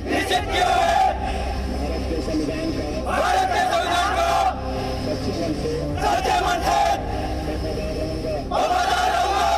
निश्चित किए हुए भारत के संविधान को सच्चे मन से वफादार रहूंगा।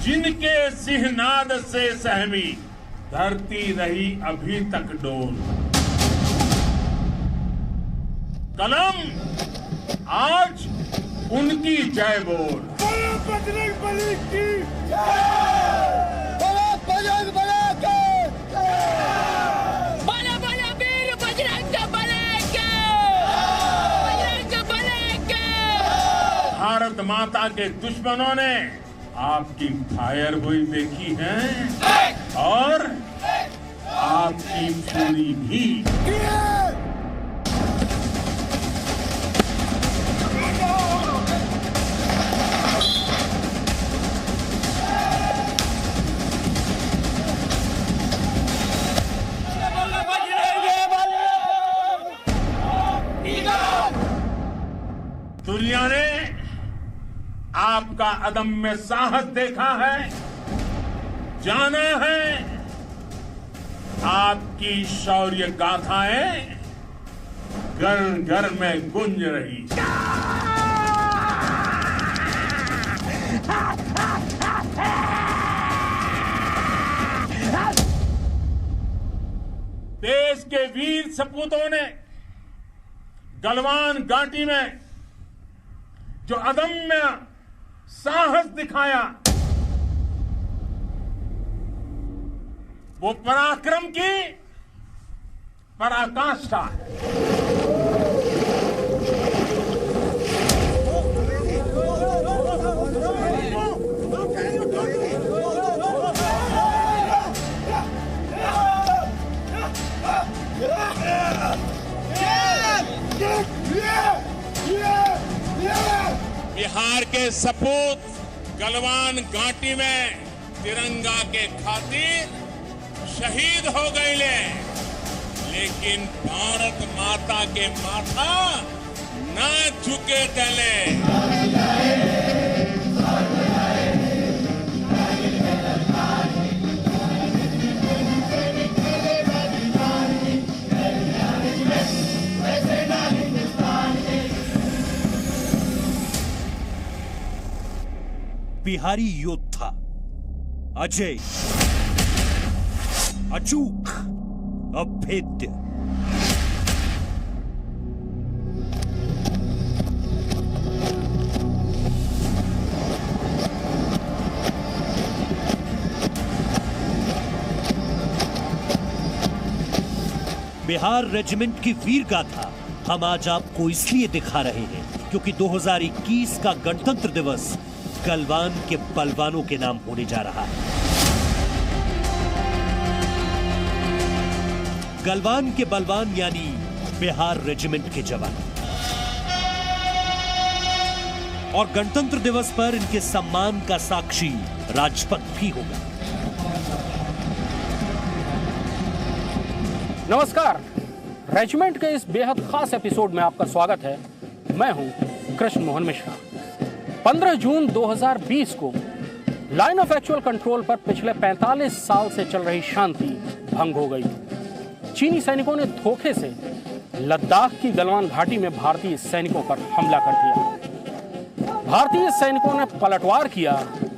जिनके सिंहनाद से सहमी धरती रही अभी तक डोल, कलम आज उनकी जय बोल। बजरंगबली की वीर बजरंगबली के। भारत माता के दुश्मनों ने आपकी फायर हुई देखी है और आपकी पूरी भी। दुनिया ने आपका अदम्य साहस देखा है, जाना है। आपकी शौर्य गाथाएं घर घर में गूंज रही। देश के वीर सपूतों ने गलवान घाटी में जो अदम्य साहस दिखाया, वो पराक्रम की पराकाष्ठा है। बिहार के सपूत गलवान घाटी में तिरंगा के खातिर शहीद हो गए, लेकिन भारत माता के माथा न झुके टले। बिहारी योद्धा अजय, अचूक, अभेद्य। बिहार रेजिमेंट की वीर गाथा हम आज आपको इसलिए दिखा रहे हैं क्योंकि 2021 का गणतंत्र दिवस गलवान के बलवानों के नाम होने जा रहा है। गलवान के बलवान यानी बिहार रेजिमेंट के जवान, और गणतंत्र दिवस पर इनके सम्मान का साक्षी राजपथ भी होगा। नमस्कार, रेजिमेंट के इस बेहद खास एपिसोड में आपका स्वागत है। मैं हूं कृष्ण मोहन मिश्रा। 15 जून 2020 को लाइन ऑफ एक्चुअल कंट्रोल पर पिछले 45 साल से चल रही शांति भंग हो गई। चीनी सैनिकों ने धोखे से लद्दाख की गलवान घाटी में भारतीय सैनिकों पर हमला कर दिया। भारतीय सैनिकों ने पलटवार किया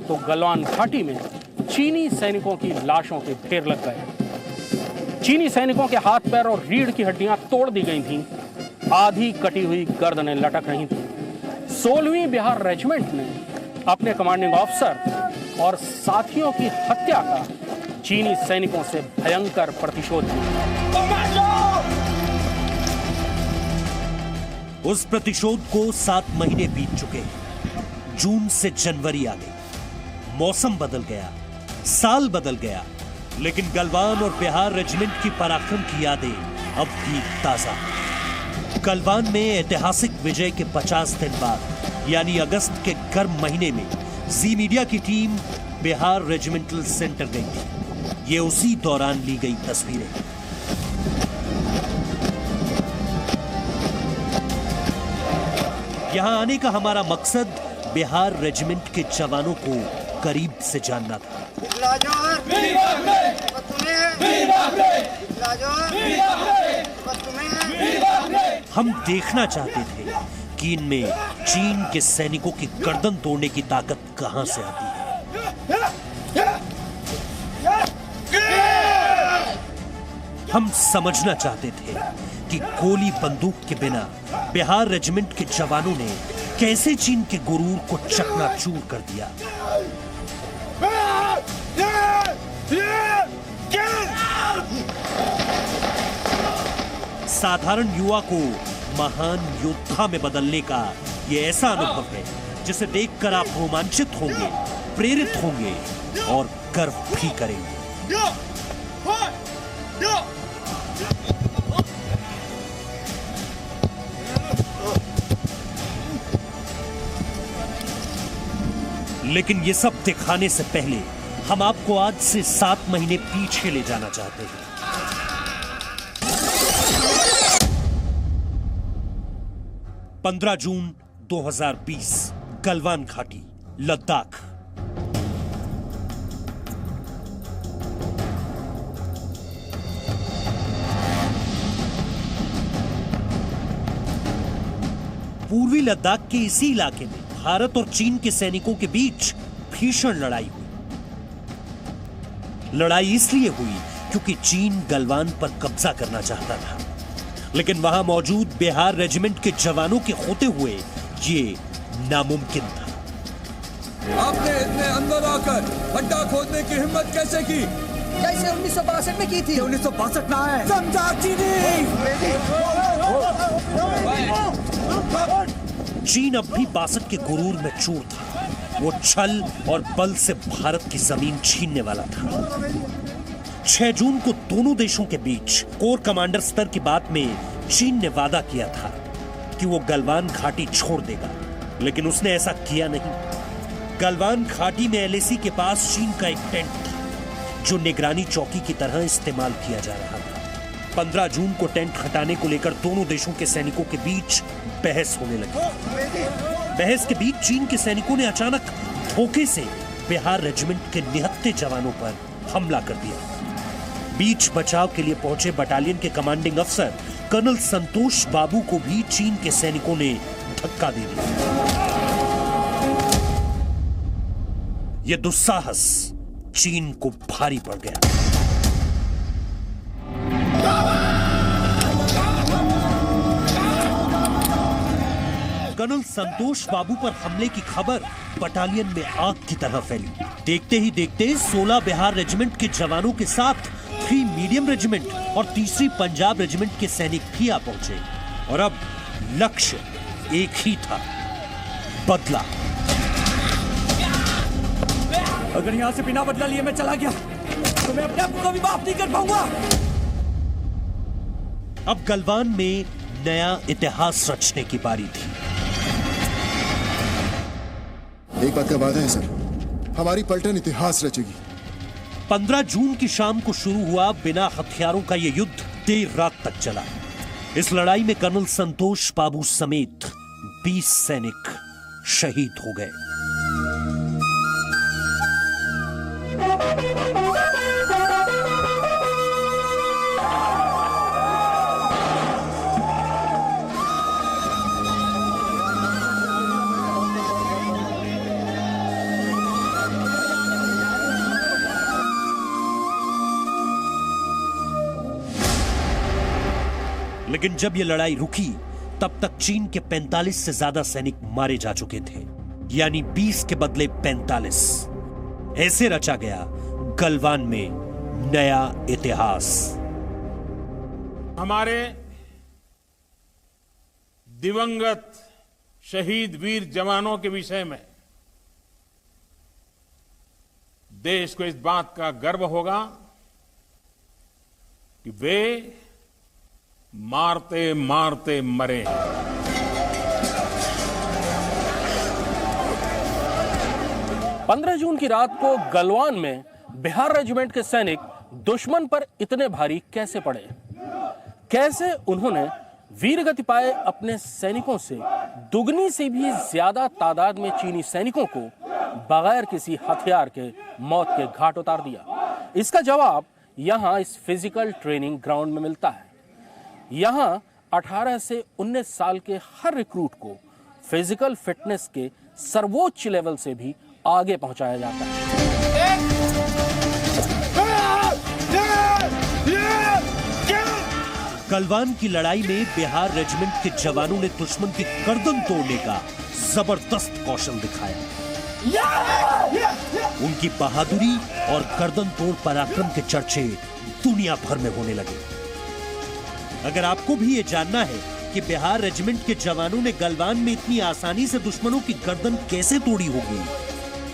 तो गलवान घाटी में चीनी सैनिकों की लाशों के ढेर लग गए। चीनी सैनिकों के हाथ पैर और रीढ़ की हड्डियां तोड़ दी गई थीं, आधी कटी हुई गर्दनें लटक रही थीं। 16वीं बिहार रेजिमेंट ने अपने कमांडिंग ऑफिसर और साथियों की हत्या का चीनी सैनिकों से भयंकर प्रतिशोध लिया। उस प्रतिशोध को 7 महीने बीत चुके हैं। जून से जनवरी आ गई, मौसम बदल गया, साल बदल गया, लेकिन गलवान और बिहार रेजिमेंट की पराक्रम की यादें अब भी ताजा। गलवान में ऐतिहासिक विजय के 50 दिन बाद यानी अगस्त के गर्म महीने में जी मीडिया की टीम बिहार रेजिमेंटल सेंटर गई थी। ये उसी दौरान ली गई तस्वीरें। यहां आने का हमारा मकसद बिहार रेजिमेंट के जवानों को करीब से जानना था। हम देखना चाहते थे कि इनमें चीन के सैनिकों की गर्दन तोड़ने की ताकत कहां से आती है। हम समझना चाहते थे कि गोली बंदूक के बिना बिहार रेजिमेंट के जवानों ने कैसे चीन के गुरूर को चकनाचूर कर दिया। साधारण युवा को महान योद्धा में बदलने का यह ऐसा अनुभव है जिसे देखकर आप रोमांचित होंगे, प्रेरित होंगे और गर्व भी करेंगे। लेकिन ये सब दिखाने से पहले हम आपको आज से 7 महीने पीछे ले जाना चाहते हैं। 15 जून 2020 गलवान घाटी, लद्दाख। पूर्वी लद्दाख के इसी इलाके में भारत और चीन के सैनिकों के बीच भीषण लड़ाई हुई। लड़ाई इसलिए हुई क्योंकि चीन गलवान पर कब्जा करना चाहता था, लेकिन वहां मौजूद बिहार रेजिमेंट के जवानों के होते हुए ये नामुमकिन था। आपने इतने अंदर आकर खड्डा खोदने की हिम्मत कैसे की? जैसे 1962 में की थी। 1962 ना है, समझा चीन अब भी 62 के गुरूर में चूर था। वो छल और बल से भारत की जमीन छीनने वाला था। 6 जून को दोनों देशों के बीच कोर कमांडर स्तर की बात में चीन ने वादा किया था कि वो गलवान घाटी छोड़ देगा, लेकिन उसने ऐसा किया नहीं। गलवान घाटी में एलएसी के पास चीन का एक टेंट था जो निगरानी चौकी की तरह इस्तेमाल किया जा रहा था। 15 जून को टेंट हटाने को लेकर दोनों देशों के सैनिकों के बीच बहस होने लगी। बहस के बीच चीन के सैनिकों ने अचानक धोखे से बिहार रेजिमेंट के निहत्थे जवानों पर हमला कर दिया। बीच बचाव के लिए पहुंचे बटालियन के कमांडिंग अफसर कर्नल संतोष बाबू को भी चीन के सैनिकों ने धक्का दे दिया। यह दुस्साहस चीन को भारी पड़ गया। कर्नल संतोष बाबू पर हमले की खबर बटालियन में आग की तरह फैली। देखते ही देखते 16 बिहार रेजिमेंट के जवानों के साथ 3 मीडियम रेजिमेंट और 3री पंजाब रेजिमेंट के सैनिक भी आ पहुंचे और अब लक्ष्य एक ही था, बदला। अगर यहां से बिना बदला लिए मैं चला गया तो मैं अपने आप को कभी माफ नहीं कर पाऊंगा। अब गलवान में नया इतिहास रचने की बारी थी। एक बात का वादा है सर, हमारी पलटन इतिहास रचेगी। 15 जून की शाम को शुरू हुआ बिना हथियारों का यह युद्ध देर रात तक चला। इस लड़ाई में कर्नल संतोष बाबू समेत 20 सैनिक शहीद हो गए। लेकिन जब यह लड़ाई रुकी तब तक चीन के 45 से ज्यादा सैनिक मारे जा चुके थे, यानी 20 के बदले 45। ऐसे रचा गया गलवान में नया इतिहास। हमारे दिवंगत शहीद वीर जवानों के विषय में देश को इस बात का गर्व होगा कि वे मारते मारते मरे। 15 जून की रात को गलवान में बिहार रेजिमेंट के सैनिक दुश्मन पर इतने भारी कैसे पड़े? कैसे उन्होंने वीरगति पाए अपने सैनिकों से दुगनी से भी ज्यादा तादाद में चीनी सैनिकों को बगैर किसी हथियार के मौत के घाट उतार दिया? इसका जवाब यहां इस फिजिकल ट्रेनिंग ग्राउंड में मिलता है। यहां 18 से 19 साल के हर रिक्रूट को फिजिकल फिटनेस के सर्वोच्च लेवल से भी आगे पहुंचाया जाता है। गलवान की लड़ाई में बिहार रेजिमेंट के जवानों ने दुश्मन की गर्दन तोड़ने का जबरदस्त कौशल दिखाया। उनकी बहादुरी और गर्दन तोड़ पराक्रम के चर्चे दुनिया भर में होने लगे। अगर आपको भी ये जानना है कि बिहार रेजिमेंट के जवानों ने गलवान में इतनी आसानी से दुश्मनों की गर्दन कैसे तोड़ी होगी,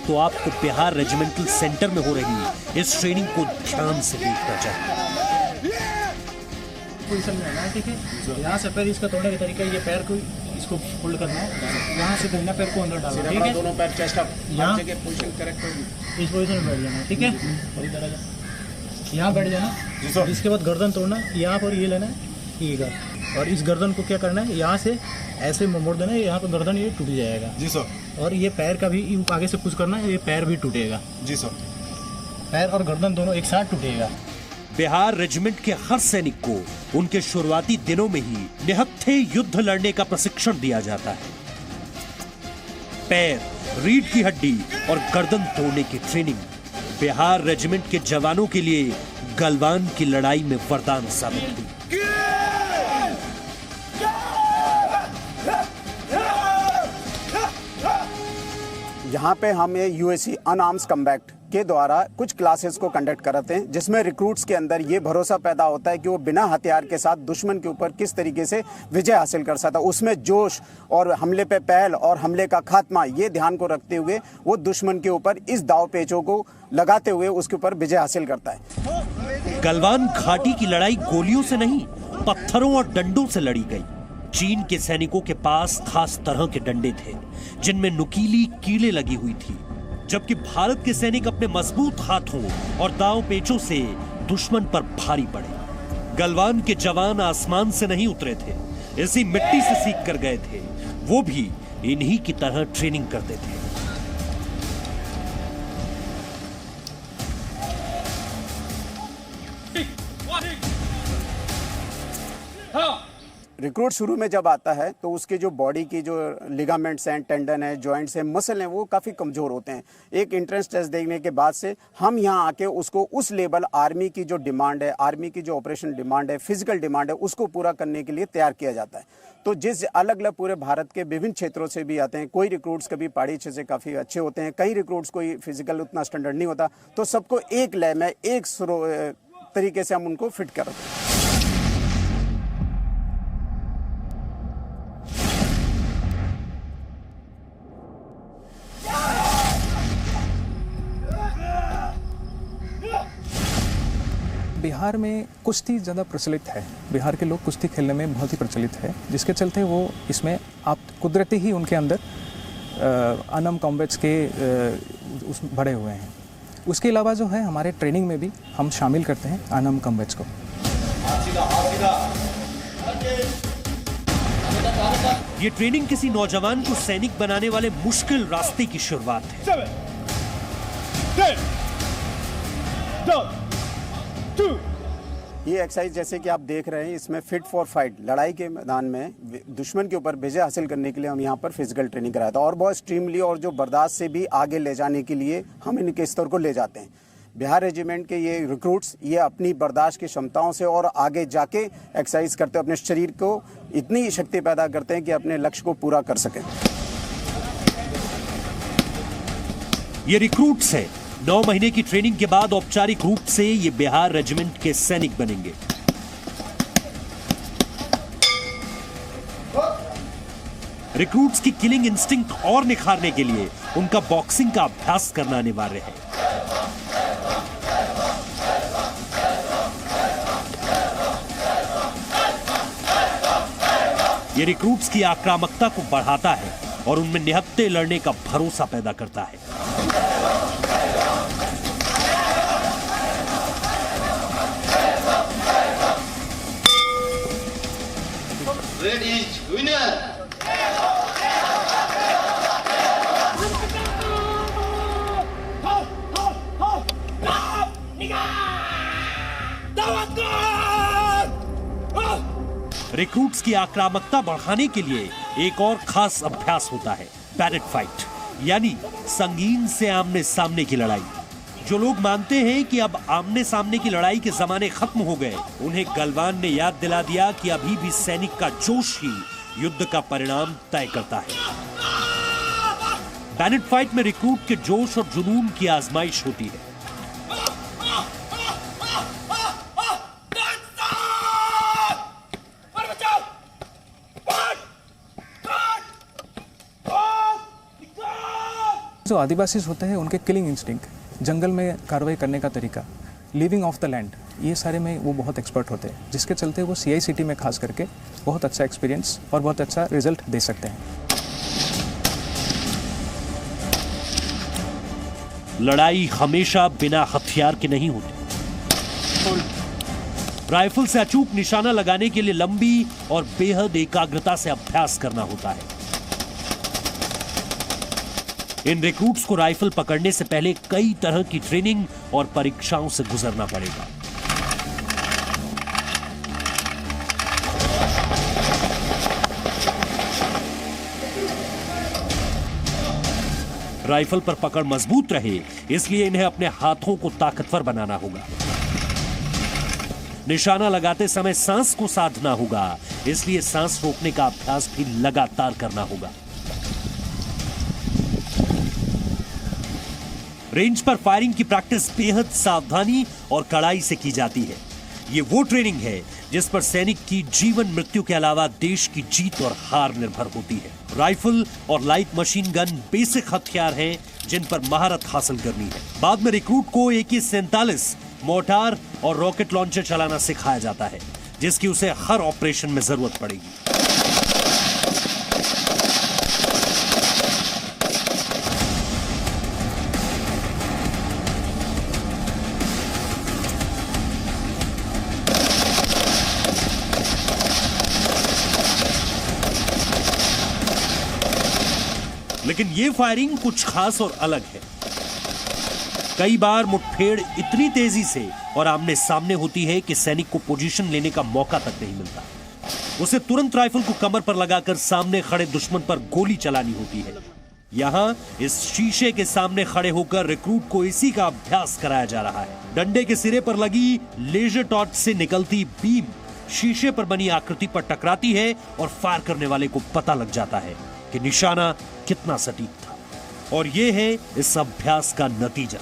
तो आपको बिहार रेजिमेंटल सेंटर में हो रही इस ट्रेनिंग को ध्यान से देखना चाहिए। पोजीशन में रहना है, ठीक है। यहाँ से पैर इसका तोड़ने का तरीका, ये पैर को इसको फोल्ड करना है, यहाँ से बिना पैर को अंदर डालना है, ठीक है। दोनों पैर चेस्ट अप, यहाँ पोजीशन करेक्ट होगी, इस पोजीशन में बैठ जाना है, ठीक है। और इधर आ जा, यहाँ बैठ जाना। इसके बाद गर्दन तोड़ना, यहाँ पर ये लेना है, ये और इस गर्दन को क्या करना है, यहाँ से ऐसे मोड़ देना है, यहाँ पर गर्दन ये टूट जाएगा। जी सर। और ये पैर का भी आगे से पुश करना है, ये पैर भी टूटेगा। जी सर। पैर और गर्दन दोनों एक साथ टूटेगा। बिहार रेजिमेंट के हर सैनिक को उनके शुरुआती दिनों में ही निहत्थे युद्ध लड़ने का प्रशिक्षण दिया जाता है। पैर, रीढ़ की हड्डी और गर्दन तोड़ने की ट्रेनिंग बिहार रेजिमेंट के जवानों के लिए गलवान की लड़ाई में वरदान साबित हुई। यहाँ पे हम यूएसी अनआर्म्स कम्बैट के द्वारा कुछ क्लासेस को कंडक्ट कराते हैं, जिसमें रिक्रूट्स के अंदर ये भरोसा पैदा होता है कि वो बिना हथियार के साथ दुश्मन के ऊपर किस तरीके से विजय हासिल कर सकता है। उसमें जोश और हमले पे पहल और हमले का खात्मा, ये ध्यान को रखते हुए वो दुश्मन के ऊपर इस दाव पेचों को लगाते हुए उसके ऊपर विजय हासिल करता है। गलवान घाटी की लड़ाई गोलियों से नहीं, पत्थरों और डंडों से लड़ी गई। चीन के सैनिकों के पास खास तरह के डंडे थे जिनमें नुकीली कीलें लगी हुई थी, जबकि भारत के सैनिक अपने मजबूत हाथों और दांव पेचों से दुश्मन पर भारी पड़े। गलवान के जवान आसमान से नहीं उतरे थे, इसी मिट्टी से सीख कर गए थे। वो भी इन्हीं की तरह ट्रेनिंग करते थे। रिक्रूट शुरू में जब आता है तो उसके जो बॉडी की जो लिगामेंट्स हैं, टेंडन है, जॉइंट्स हैं, मसल हैं, वो काफ़ी कमज़ोर होते हैं। एक एंट्रेंस टेस्ट देखने के बाद से हम यहाँ आके उसको उस लेवल आर्मी की जो डिमांड है, आर्मी की जो ऑपरेशन डिमांड है, फिजिकल डिमांड है, उसको पूरा करने के लिए तैयार किया जाता है। तो जिस अलग अलग पूरे भारत के विभिन्न क्षेत्रों से भी आते हैं, कोई रिक्रूट्स कभी पहाड़ी क्षेत्र से काफ़ी अच्छे होते हैं, कई रिक्रूट्स कोई फिजिकल उतना स्टैंडर्ड नहीं होता, तो सबको एक लय में एक तरीके से हम उनको फिट करते हैं। बिहार में कुश्ती ज़्यादा प्रचलित है। बिहार के लोग कुश्ती खेलने में बहुत ही प्रचलित है, जिसके चलते वो इसमें आप कुदरती ही उनके अंदर अनम कॉम्बैट्स के उस भरे हुए हैं। उसके अलावा जो है हमारे ट्रेनिंग में भी हम शामिल करते हैं अनम कॉम्बैट्स को। ये ट्रेनिंग किसी नौजवान को सैनिक बनाने वाले मुश्किल रास्ते की शुरुआत है। ये एक्सरसाइज जैसे कि आप देख रहे हैं, इसमें फिट फॉर फाइट, लड़ाई के मैदान में दुश्मन के ऊपर विजय हासिल करने के लिए हम यहाँ पर फिजिकल ट्रेनिंग कराते हैं और बहुत एक्सट्रीमली और जो बर्दाश्त से भी आगे ले जाने के लिए हम इनके स्तर को ले जाते हैं। बिहार रेजिमेंट के ये रिक्रूट्स ये अपनी बर्दाश्त की क्षमताओं से और आगे जाके एक्सरसाइज करते अपने शरीर को इतनी शक्ति पैदा करते हैं कि अपने लक्ष्य को पूरा कर सकें। ये रिक्रूट्स है 9 महीने की ट्रेनिंग के बाद औपचारिक रूप से ये बिहार रेजिमेंट के सैनिक बनेंगे। रिक्रूट्स की किलिंग इंस्टिंक्ट और निखारने के लिए उनका बॉक्सिंग का अभ्यास करना अनिवार्य है। ये रिक्रूट्स की आक्रामकता को बढ़ाता है और उनमें निहत्थे लड़ने का भरोसा पैदा करता है। Red is winner. रिक्रूट्स की आक्रामकता बढ़ाने के लिए एक और खास अभ्यास होता है, बैरेट फाइट, यानी संगीन से आमने सामने की लड़ाई। जो लोग मानते हैं कि अब आमने सामने की लड़ाई के जमाने खत्म हो गए, उन्हें गलवान ने याद दिला दिया कि अभी भी सैनिक का जोश ही युद्ध का परिणाम तय करता है। बैरेट फाइट में रिक्रूट के जोश और जुनून की आजमाइश होती है। जो आदिवासी होते हैं उनके किलिंग इंस्टिंक्ट, जंगल में कार्रवाई करने का तरीका, लिविंग ऑफ द लैंड, ये सारे में वो बहुत एक्सपर्ट होते हैं, जिसके चलते वो CICT में खास करके बहुत अच्छा एक्सपीरियंस और बहुत अच्छा रिजल्ट दे सकते हैं। लड़ाई हमेशा बिना हथियार के नहीं होती। राइफल से अचूक निशाना लगाने के लिए लंबी और बेहद एकाग्रता से अभ्यास करना होता है। इन रिक्रूट्स को राइफल पकड़ने से पहले कई तरह की ट्रेनिंग और परीक्षाओं से गुजरना पड़ेगा। राइफल पर पकड़ मजबूत रहे, इसलिए इन्हें अपने हाथों को ताकतवर बनाना होगा। निशाना लगाते समय सांस को साधना होगा, इसलिए सांस रोकने का अभ्यास भी लगातार करना होगा। रेंज पर फायरिंग की प्रैक्टिस बेहद सावधानी और कड़ाई से की जाती है। ये वो ट्रेनिंग है जिस पर सैनिक की जीवन मृत्यु के अलावा देश की जीत और हार निर्भर होती है। राइफल और लाइट मशीन गन बेसिक हथियार हैं जिन पर महारत हासिल करनी है। बाद में रिक्रूट को AK-47 मोर्टार और रॉकेट लॉन्चर चलाना सिखाया जाता है, जिसकी उसे हर ऑपरेशन में जरूरत पड़ेगी। लेकिन ये फायरिंग कुछ खास और अलग है। कई बार मुठभेड़ इतनी तेजी से और आमने सामने होती है कि सैनिक को पोजीशन लेने का मौका तक नहीं मिलता। उसे तुरंत राइफल को कमर पर लगाकर सामने खड़े दुश्मन पर गोली चलानी होती है। यहाँ इस शीशे के सामने खड़े होकर रिक्रूट को इसी का अभ्यास कराया जा रहा है। डंडे के सिरे पर लगी लेजर टॉर्च से निकलती बीम शीशे पर बनी आकृति पर टकराती है और फायर करने वाले को पता लग जाता है कि निशाना कितना सटीक था। और यह है इस अभ्यास का नतीजा।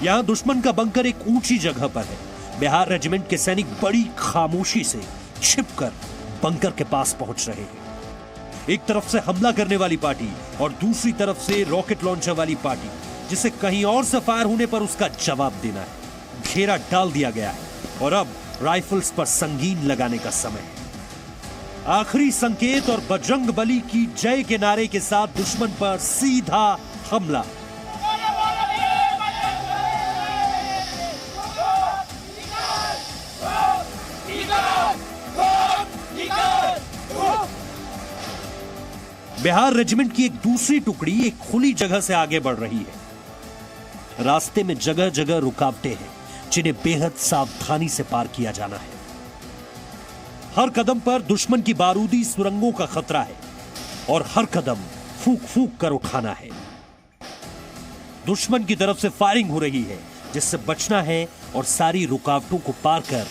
यहां दुश्मन का बंकर एक ऊंची जगह पर है। बिहार रेजिमेंट के सैनिक बड़ी खामोशी से छिपकर बंकर के पास पहुंच रहे हैं। एक तरफ से हमला करने वाली पार्टी और दूसरी तरफ से रॉकेट लॉन्चर वाली पार्टी, जिसे कहीं और से फायर होने पर उसका जवाब देना है। घेरा डाल दिया गया है और अब राइफल्स पर संगीन लगाने का समय है। आखिरी संकेत और बजरंग बली की जय के नारे के साथ दुश्मन पर सीधा हमला। बिहार रेजिमेंट की एक दूसरी टुकड़ी एक खुली जगह से आगे बढ़ रही है। रास्ते में जगह जगह रुकावटें हैं जिन्हें बेहद सावधानी से पार किया जाना है। हर कदम पर दुश्मन की बारूदी सुरंगों का खतरा है और हर कदम फूंक फूंक कर उठाना है। दुश्मन की तरफ से फायरिंग हो रही है जिससे बचना है और सारी रुकावटों को पार कर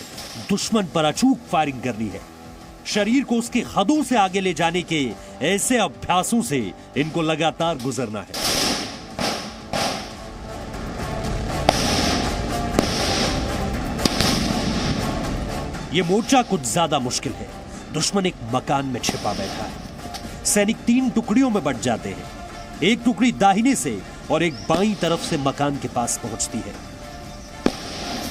दुश्मन पर अचूक फायरिंग करनी है। शरीर को उसकी हदों से आगे ले जाने के ऐसे अभ्यासों से इनको लगातार गुजरना है। यह मोर्चा कुछ ज्यादा मुश्किल है। दुश्मन एक मकान में छिपा बैठा है। सैनिक 3 टुकड़ियों में बंट जाते हैं। एक टुकड़ी दाहिने से और एक बाईं तरफ से मकान के पास पहुंचती है।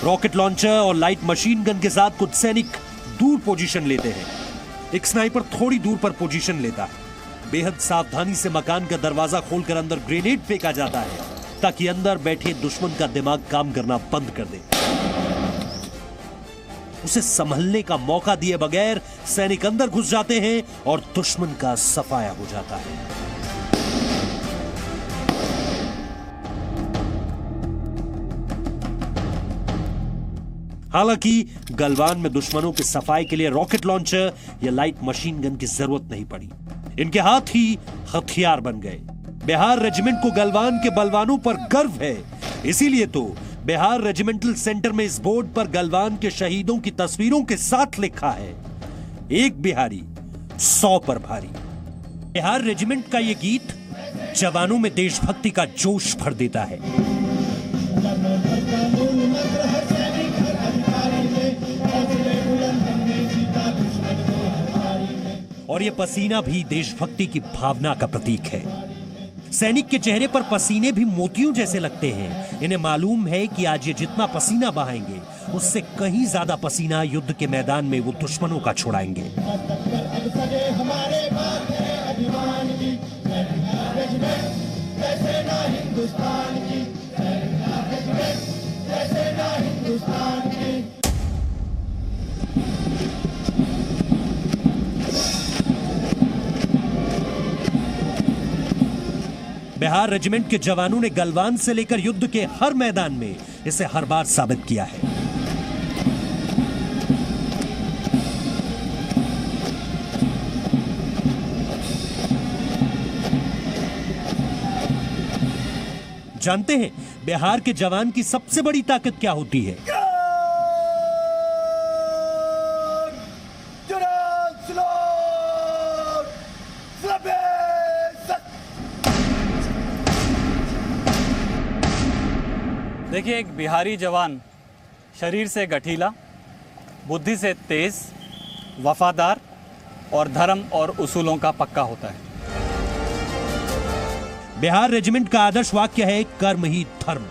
रॉकेट लॉन्चर और लाइट मशीन गन के साथ कुछ सैनिक दूर पोजीशन लेते हैं। एक स्नाइपर थोड़ी दूर पर पोजीशन लेता है। बेहद सावधानी से मकान का दरवाजा खोलकर अंदर ग्रेनेड फेंका जाता है ताकि अंदर बैठे दुश्मन का दिमाग काम करना बंद कर दे। उसे संभलने का मौका दिए बगैर सैनिक अंदर घुस जाते हैं और दुश्मन का सफाया हो जाता है। हालांकि गलवान में दुश्मनों के सफाई के लिए रॉकेट लॉन्चर या लाइट मशीन गन की जरूरत नहीं पड़ी। इनके हाथ ही हथियार बन गए। बिहार रेजिमेंट को गलवान के बलवानों पर गर्व है, इसीलिए तो बिहार रेजिमेंटल सेंटर में इस बोर्ड पर गलवान के शहीदों की तस्वीरों के साथ लिखा है, एक बिहारी 100 पर भारी। बिहार रेजिमेंट का यह गीत जवानों में देशभक्ति का जोश भर देता है। और यह पसीना भी देशभक्ति की भावना का प्रतीक है। सैनिक के चेहरे पर पसीने भी मोतियों जैसे लगते हैं। इन्हें मालूम है कि आज ये जितना पसीना बहाएंगे उससे कहीं ज्यादा पसीना युद्ध के मैदान में वो दुश्मनों का छुड़ाएंगे। बिहार रेजिमेंट के जवानों ने गलवान से लेकर युद्ध के हर मैदान में इसे हर बार साबित किया है। जानते हैं बिहार के जवान की सबसे बड़ी ताकत क्या होती है? देखिए, एक बिहारी जवान शरीर से गठीला, बुद्धि से तेज, वफादार और धर्म और उसूलों का पक्का होता है। बिहार रेजिमेंट का आदर्श वाक्य है कर्म ही धर्म,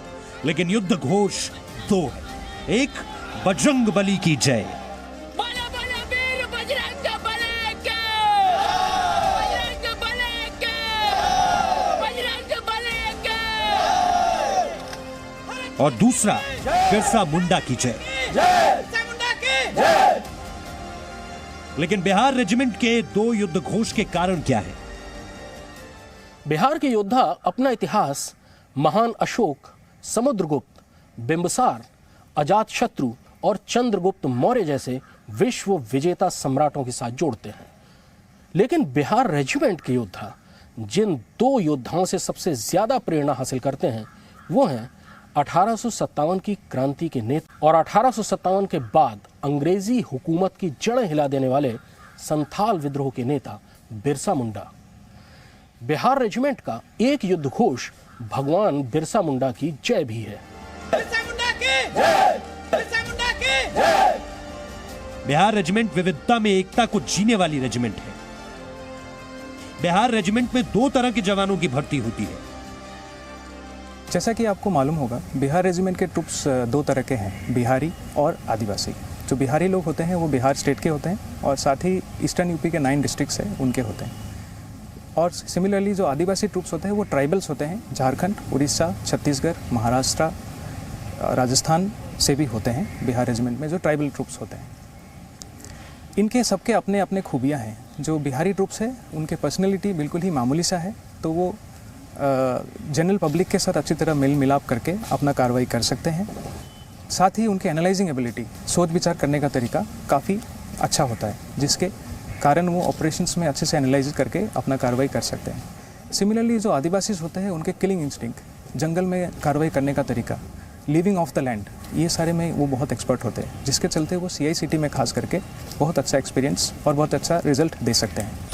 लेकिन युद्ध घोष दो है। एक बजरंग बली की जय, और दूसरा बिरसा मुंडा की जय। लेकिन बिहार रेजिमेंट के दो युद्ध घोष के कारण क्या है? बिहार के योद्धा अपना इतिहास महान अशोक, समुद्रगुप्त, बिंबिसार, अजातशत्रु और चंद्रगुप्त मौर्य जैसे विश्व विजेता सम्राटों के साथ जोड़ते हैं। लेकिन बिहार रेजिमेंट के योद्धा जिन दो योद्धाओं से सबसे ज्यादा प्रेरणा हासिल करते हैं वो हैं 1857 की क्रांति के नेता और 1857 के बाद अंग्रेजी हुकूमत की जड़ें हिला देने वाले संथाल विद्रोह के नेता बिरसा मुंडा। बिहार रेजिमेंट का एक युद्ध घोष भगवान बिरसा मुंडा की जय भी है। बिरसा मुंडा की जय! बिरसा मुंडा की जय! बिहार रेजिमेंट विविधता में एकता को जीने वाली रेजिमेंट है। बिहार रेजिमेंट में दो तरह के जवानों की भर्ती होती है। जैसा कि आपको मालूम होगा, बिहार रेजिमेंट के ट्रुप्स दो तरह के हैं, बिहारी और आदिवासी। जो बिहारी लोग होते हैं वो बिहार स्टेट के होते हैं और साथ ही ईस्टर्न यूपी के 9 डिस्ट्रिक्ट्स हैं उनके होते हैं। और सिमिलरली जो आदिवासी ट्रुप्स होते हैं वो ट्राइबल्स होते हैं, झारखंड, उड़ीसा, छत्तीसगढ़, महाराष्ट्र, राजस्थान से भी होते हैं बिहार रेजिमेंट में जो ट्राइबल ट्रुप्स होते हैं। इनके सबके अपने अपने खूबियाँ हैं। जो बिहारी ट्रुप्स है उनके पर्सनैलिटी बिल्कुल ही मामूली सा है, तो वो जनरल पब्लिक के साथ अच्छी तरह मेल मिलाप करके अपना कार्रवाई कर सकते हैं। साथ ही उनकी एनालाइजिंग एबिलिटी, सोच विचार करने का तरीका काफ़ी अच्छा होता है, जिसके कारण वो ऑपरेशंस में अच्छे से एनालाइज करके अपना कार्रवाई कर सकते हैं। सिमिलरली जो आदिवासी होते हैं उनके किलिंग इंस्टिंक्ट, जंगल में कार्रवाई करने का तरीका, लिविंग ऑफ द लैंड, ये सारे में वो बहुत एक्सपर्ट होते हैं, जिसके चलते वो CICT में खास करके बहुत अच्छा एक्सपीरियंस और बहुत अच्छा रिजल्ट दे सकते हैं।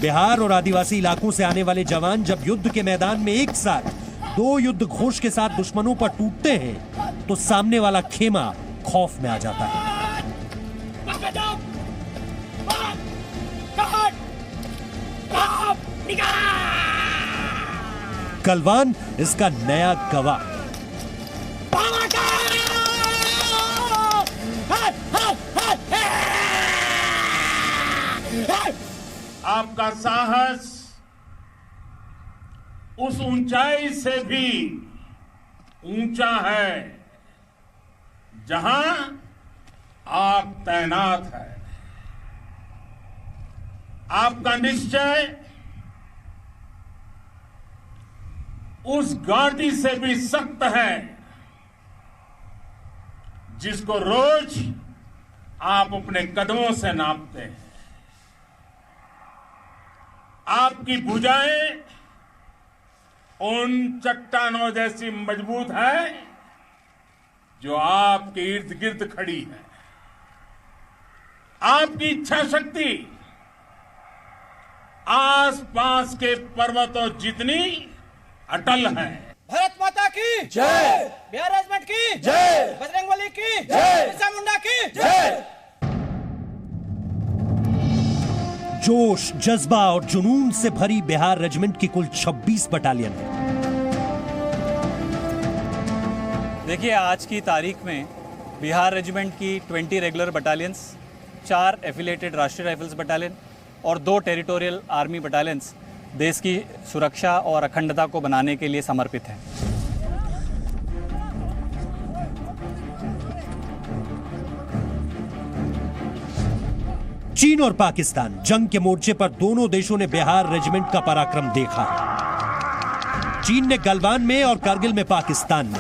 बिहार और आदिवासी इलाकों से आने वाले जवान जब युद्ध के मैदान में एक साथ दो युद्ध घोष के साथ दुश्मनों पर टूटते हैं तो सामने वाला खेमा खौफ में आ जाता है। गलवान इसका नया गवाह। आपका साहस उस ऊंचाई से भी ऊंचा है जहां आप तैनात है। आपका निश्चय उस गाड़ी से भी सख्त है जिसको रोज आप अपने कदमों से नापते हैं। आपकी भुजाएं उन चट्टानों जैसी मजबूत है जो आपके इर्द गिर्द खड़ी है। आपकी इच्छा शक्ति आसपास के पर्वतों जितनी अटल है। भारत माता की जय, बिहार रेजिमेंट की जय, बजरंगबली की जय, बिरसा मुंडा की जय। जोश, जज्बा और जुनून से भरी बिहार रेजिमेंट की कुल 26 बटालियन है। देखिए, आज की तारीख में बिहार रेजिमेंट की 20 रेगुलर बटालियंस, 4 एफिलिएटेड राष्ट्रीय राइफल्स बटालियन और 2 टेरिटोरियल आर्मी बटालियंस देश की सुरक्षा और अखंडता को बनाने के लिए समर्पित हैं। चीन और पाकिस्तान जंग के मोर्चे पर दोनों देशों ने बिहार रेजिमेंट का पराक्रम देखा। चीन ने गलवान में और कारगिल में पाकिस्तान में।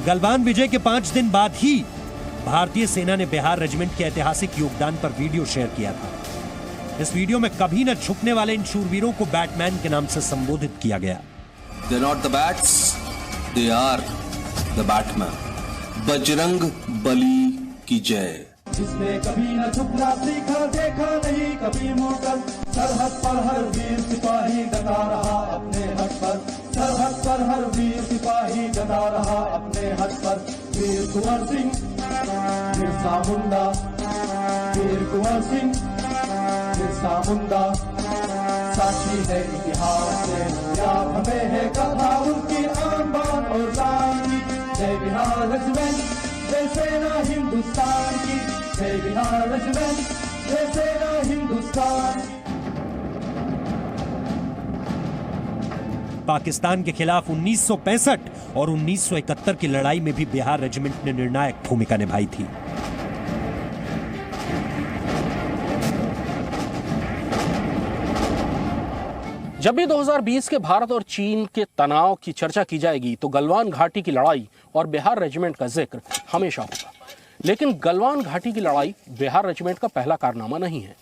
गलवान विजय के 5 दिन बाद ही भारतीय सेना ने बिहार रेजिमेंट के ऐतिहासिक योगदान पर वीडियो शेयर किया था। इस वीडियो में कभी न झुकने वाले इन शूरवीरों को बैटमैन के नाम से संबोधित किया गया। They're not the bats, they are the Batman. Bajrang Bali की जय। जिसने कभी न झुकना सीखा, देखा नहीं कभी मुड़कर, सरहद पर हर वीर सिपाही डटा रहा अपने हक पर, सरहद पर हर वीर सिपाही डटा रहा अपने हक पर। वीर कुंवर सिंह, बिरसा मुंडा, वीर कुंवर सिंह, बिरसा मुंडा, साक्षी है इतिहास से, याद हमें है कथा उनकी आन बान और शान की। जय बिहार रेजिमेंट, जय सेना हिंदुस्तान की, जय बिहार रेजिमेंट, जय सेना हिंदुस्तान की। पाकिस्तान के खिलाफ 1965 और 1971 की लड़ाई में भी बिहार रेजिमेंट ने निर्णायक भूमिका निभाई थी। जब भी 2020 के भारत और चीन के तनाव की चर्चा की जाएगी तो गलवान घाटी की लड़ाई और बिहार रेजिमेंट का जिक्र हमेशा होगा। लेकिन गलवान घाटी की लड़ाई बिहार रेजिमेंट का पहला कारनामा नहीं है।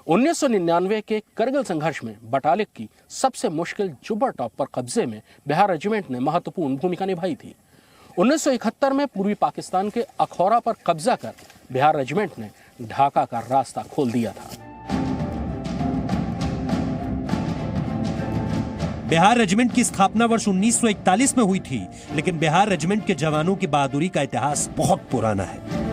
1999 के करगिल संघर्ष में बटालिक की सबसे मुश्किल जुब्बर टॉप पर कब्जे में बिहार रेजिमेंट ने महत्वपूर्ण भूमिका निभाई थी। 1971 में पूर्वी पाकिस्तान के अखौरा पर कब्जा कर बिहार रेजिमेंट ने ढाका का रास्ता खोल दिया था। बिहार रेजिमेंट की स्थापना वर्ष 1941 में हुई थी, लेकिन बिहार रेजिमेंट के जवानों की बहादुरी का इतिहास बहुत पुराना है।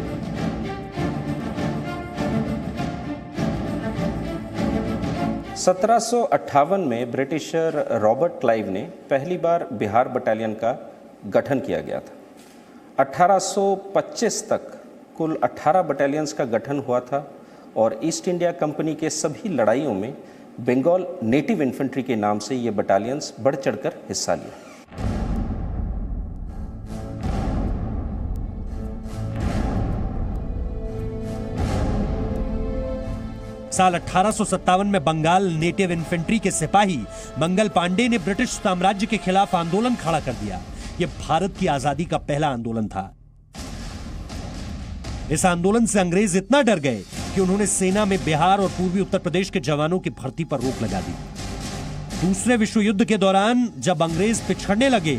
(1758) में ब्रिटिशर रॉबर्ट क्लाइव ने पहली बार बिहार बटालियन का गठन किया गया था। 1825 तक कुल 18 बटालियंस का गठन हुआ था और ईस्ट इंडिया कंपनी के सभी लड़ाइयों में बंगाल नेटिव इन्फेंट्री के नाम से ये बटालियंस बढ़ चढ़कर हिस्सा लिया। साल 1857 में बंगाल नेटिव इन्फेंट्री के सिपाही मंगल पांडे ने ब्रिटिश साम्राज्य के खिलाफ आंदोलन खड़ा कर दिया। यह भारत की आजादी का पहला आंदोलन था। इस आंदोलन से अंग्रेज इतना डर गए कि उन्होंने सेना में बिहार और पूर्वी उत्तर प्रदेश के जवानों की भर्ती पर रोक लगा दी। दूसरे विश्व युद्ध के दौरान जब अंग्रेज पिछड़ने लगे,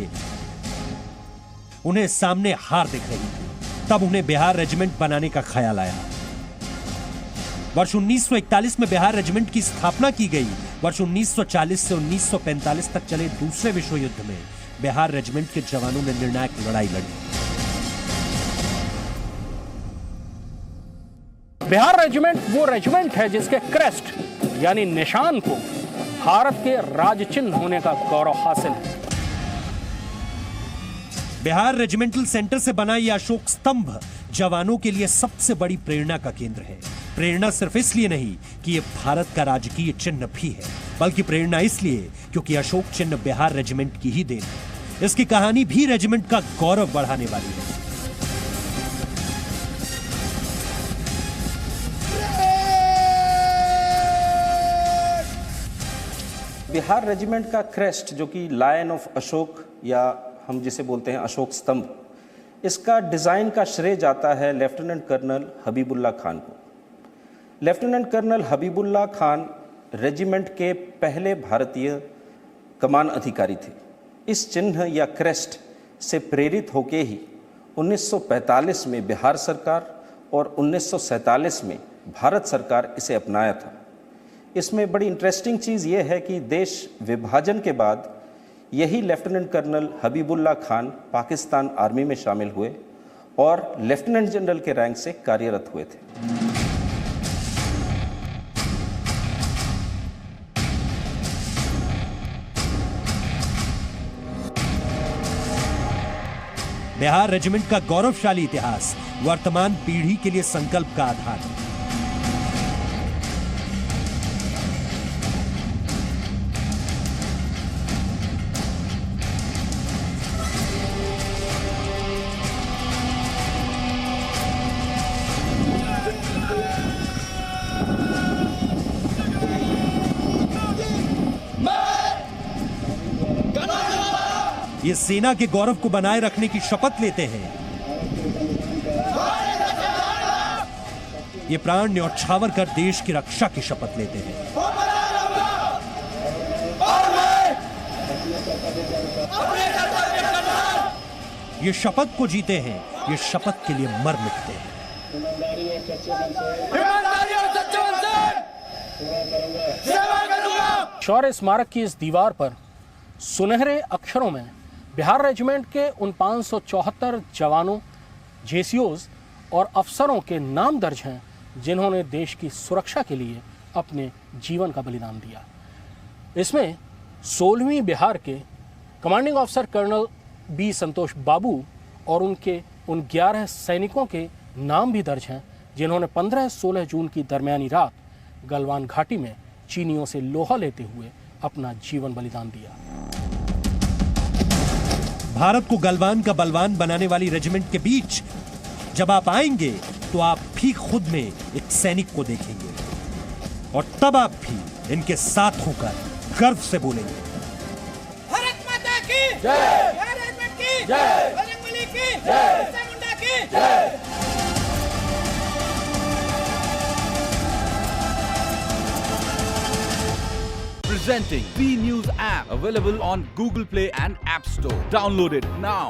उन्हें सामने हार दिख रही थी। तब उन्हें बिहार रेजिमेंट बनाने का ख्याल आया। वर्ष 1941 में बिहार रेजिमेंट की स्थापना की गई। वर्ष 1940 से 1945 तक चले दूसरे विश्व युद्ध में बिहार रेजिमेंट के जवानों ने निर्णायक लड़ाई लड़ी। बिहार रेजिमेंट वो रेजिमेंट है जिसके क्रेस्ट यानी निशान को भारत के राज चिन्ह होने का गौरव हासिल है। बिहार रेजिमेंटल सेंटर से बना यह अशोक स्तंभ जवानों के लिए सबसे बड़ी प्रेरणा का केंद्र है। प्रेरणा सिर्फ इसलिए नहीं कि यह भारत का राजकीय चिन्ह भी है, बल्कि प्रेरणा इसलिए क्योंकि अशोक चिन्ह बिहार रेजिमेंट की ही देन है। इसकी कहानी भी रेजिमेंट का गौरव बढ़ाने वाली है। बिहार रेजिमेंट का क्रेस्ट जो कि लायन ऑफ अशोक या हम जिसे बोलते हैं अशोक स्तंभ, इसका डिज़ाइन का श्रेय जाता है लेफ्टिनेंट कर्नल हबीबुल्ला खान को। Lieutenant colonel Habibullah Khan regiment के पहले भारतीय कमान अधिकारी थे। इस चिन्ह या क्रेस्ट से प्रेरित होके ही 1945 में बिहार सरकार और 1947 में भारत सरकार इसे अपनाया था। इसमें बड़ी इंटरेस्टिंग चीज़ ये है कि देश विभाजन के बाद यही lieutenant colonel Habibullah Khan Pakistan army में शामिल हुए और लेफ्टिनेंट जनरल के रैंक से कार्यरत हुए थे। बिहार रेजिमेंट का गौरवशाली इतिहास वर्तमान पीढ़ी के लिए संकल्प का आधार है। ये सेना के गौरव को बनाए रखने की शपथ लेते हैं। ये प्राण न्यौछावर कर देश की रक्षा की शपथ लेते हैं। ये शपथ को जीते हैं, ये शपथ के लिए मर मिटते हैं। शौर्य स्मारक की इस दीवार पर सुनहरे अक्षरों में बिहार रेजिमेंट के उन 574 जवानों, जेसीओज और अफसरों के नाम दर्ज हैं जिन्होंने देश की सुरक्षा के लिए अपने जीवन का बलिदान दिया। इसमें 16वीं बिहार के कमांडिंग ऑफिसर कर्नल बी संतोष बाबू और उनके उन 11 सैनिकों के नाम भी दर्ज हैं जिन्होंने 15-16 जून की दरमियानी रात गलवान घाटी में चीनियों से लोहा लेते हुए अपना जीवन बलिदान दिया। भारत को गलवान का बलवान बनाने वाली रेजिमेंट के बीच जब आप आएंगे तो आप भी खुद में एक सैनिक को देखेंगे और तब आप भी इनके साथ होकर गर्व से बोलेंगे, भारत माता की जय, बिहार रेजिमेंट की जय, बजरंगबली की जय, बिरसा मुंडा की जय। Presenting B News app, available on Google Play and App Store. Download it now.